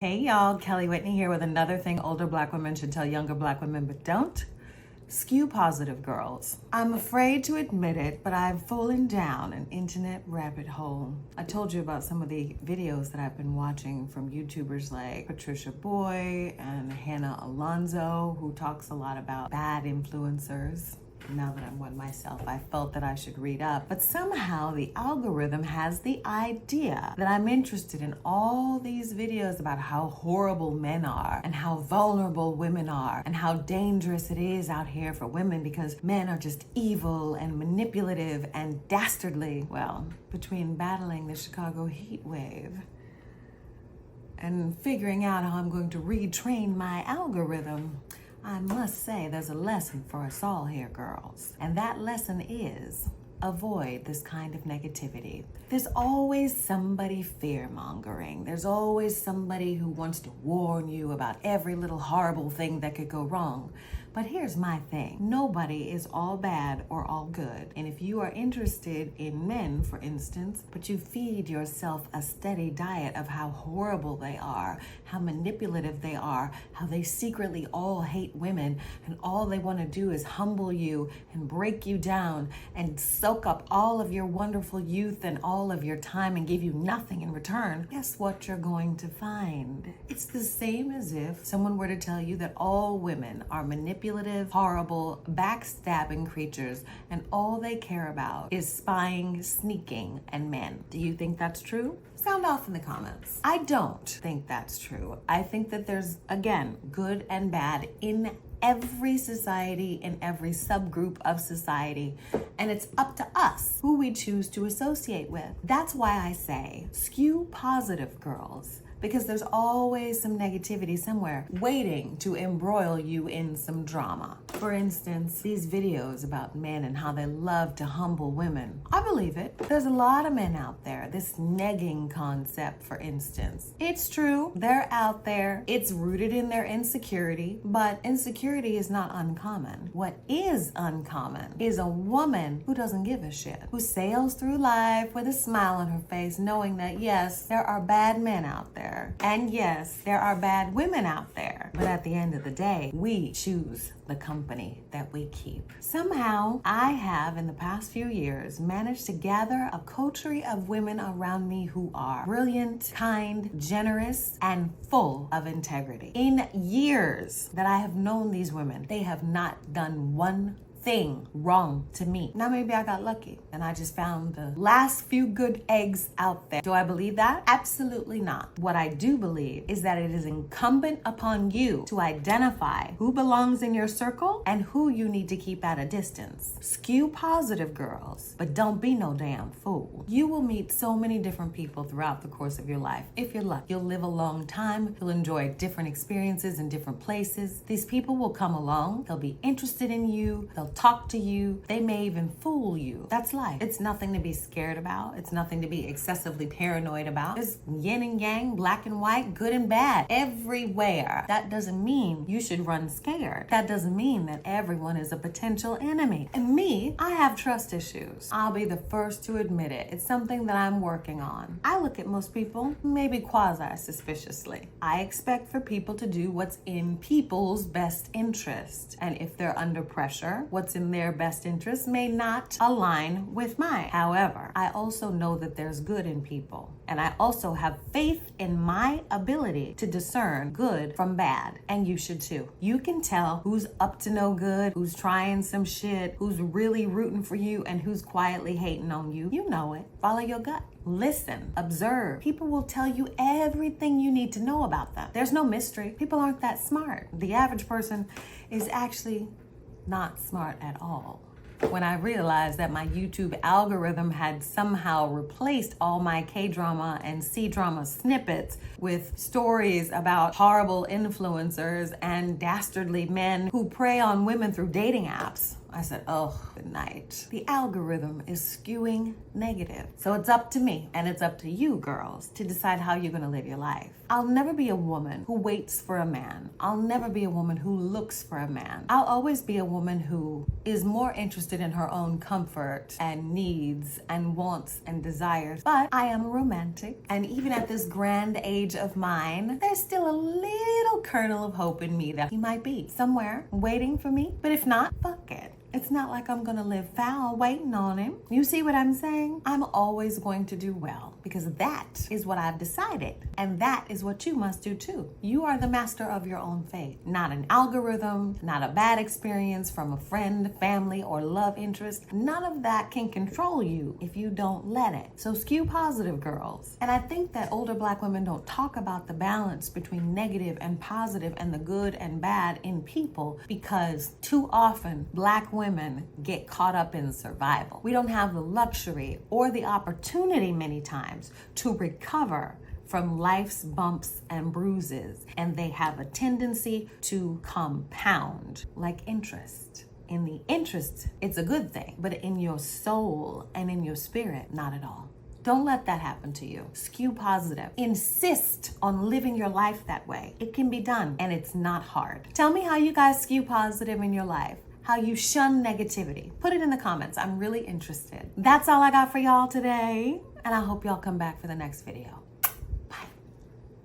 Hey y'all, Kelly Whitney here with another thing older black women should tell younger black women but don't. Skew positive girls. I'm afraid to admit it, but I've fallen down an internet rabbit hole. I told you about some of the videos that I've been watching from YouTubers like Patricia Boy and Hannah Alonso, who talks a lot about bad influencers. Now that I'm one myself, I felt that I should read up. But somehow the algorithm has the idea that I'm interested in all these videos about how horrible men are and how vulnerable women are and how dangerous it is out here for women because men are just evil and manipulative and dastardly. Well, between battling the Chicago heat wave and figuring out how I'm going to retrain my algorithm, I must say there's a lesson for us all here, girls. And that lesson is avoid this kind of negativity. There's always somebody fear-mongering. There's always somebody who wants to warn you about every little horrible thing that could go wrong. But here's my thing. Nobody is all bad or all good. And if you are interested in men, for instance, but you feed yourself a steady diet of how horrible they are, how manipulative they are, how they secretly all hate women, and all they want to do is humble you and break you down and soak up all of your wonderful youth and all of your time and give you nothing in return, guess what you're going to find? It's the same as if someone were to tell you that all women are manipulative, horrible, backstabbing creatures, and all they care about is spying, sneaking, and men. Do you think that's true? Sound off in the comments. I don't think that's true. I think that there's, again, good and bad in every society, in every subgroup of society, and it's up to us who we choose to associate with. That's why I say skew positive girls, because there's always some negativity somewhere waiting to embroil you in some drama. For instance, these videos about men and how they love to humble women. I believe it. There's a lot of men out there. This negging concept, for instance. It's true. They're out there. It's rooted in their insecurity, but insecurity is not uncommon. What is uncommon is a woman who doesn't give a shit, who sails through life with a smile on her face, knowing that yes, there are bad men out there. And yes, there are bad women out there. But at the end of the day, we choose the company that we keep. Somehow, I have, in the past few years, managed to gather a coterie of women around me who are brilliant, kind, generous, and full of integrity. In years that I have known these women, they have not done one thing wrong to me. Now maybe I got lucky and I just found the last few good eggs out there. Do I believe that? Absolutely not. What I do believe is that it is incumbent upon you to identify who belongs in your circle and who you need to keep at a distance. Skew positive girls, but don't be no damn fool. You will meet so many different people throughout the course of your life. If you're lucky, you'll live a long time. You'll enjoy different experiences in different places. These people will come along. They'll be interested in you. They'll talk to you. They may even fool you. That's life. It's nothing to be scared about. It's nothing to be excessively paranoid about. It's yin and yang, black and white, good and bad, everywhere. That doesn't mean you should run scared. That doesn't mean that everyone is a potential enemy. And me, I have trust issues. I'll be the first to admit it. It's something that I'm working on. I look at most people maybe quasi-suspiciously. I expect for people to do what's in people's best interest. And if they're under pressure, what's in their best interest may not align with mine. However, I also know that there's good in people. And I also have faith in my ability to discern good from bad. And you should too. You can tell who's up to no good, who's trying some shit, who's really rooting for you, and who's quietly hating on you. You know it. Follow your gut. Listen, observe. People will tell you everything you need to know about them. There's no mystery. People aren't that smart. The average person is actually not smart at all. When I realized that my YouTube algorithm had somehow replaced all my K-drama and C-drama snippets with stories about horrible influencers and dastardly men who prey on women through dating apps. I said, oh, good night. The algorithm is skewing negative. So it's up to me and it's up to you girls to decide how you're gonna live your life. I'll never be a woman who waits for a man. I'll never be a woman who looks for a man. I'll always be a woman who is more interested in her own comfort and needs and wants and desires. But I am romantic, and even at this grand age of mine, there's still a little kernel of hope in me that he might be somewhere waiting for me. But if not, fuck it. It's not like I'm gonna live foul waiting on him. You see what I'm saying? I'm always going to do well because that is what I've decided. And that is what you must do too. You are the master of your own fate. Not an algorithm, not a bad experience from a friend, family, or love interest. None of that can control you if you don't let it. So skew positive, girls. And I think that older Black women don't talk about the balance between negative and positive and the good and bad in people because too often Black women get caught up in survival. We don't have the luxury or the opportunity many times to recover from life's bumps and bruises, and they have a tendency to compound like interest. In the interest, it's a good thing, but in your soul and in your spirit, not at all. Don't let that happen to you. Skew positive. Insist on living your life that way. It can be done, and it's not hard. Tell me how you guys skew positive in your life. How you shun negativity. Put it in the comments. I'm really interested. That's all I got for y'all today, and I hope y'all come back for the next video.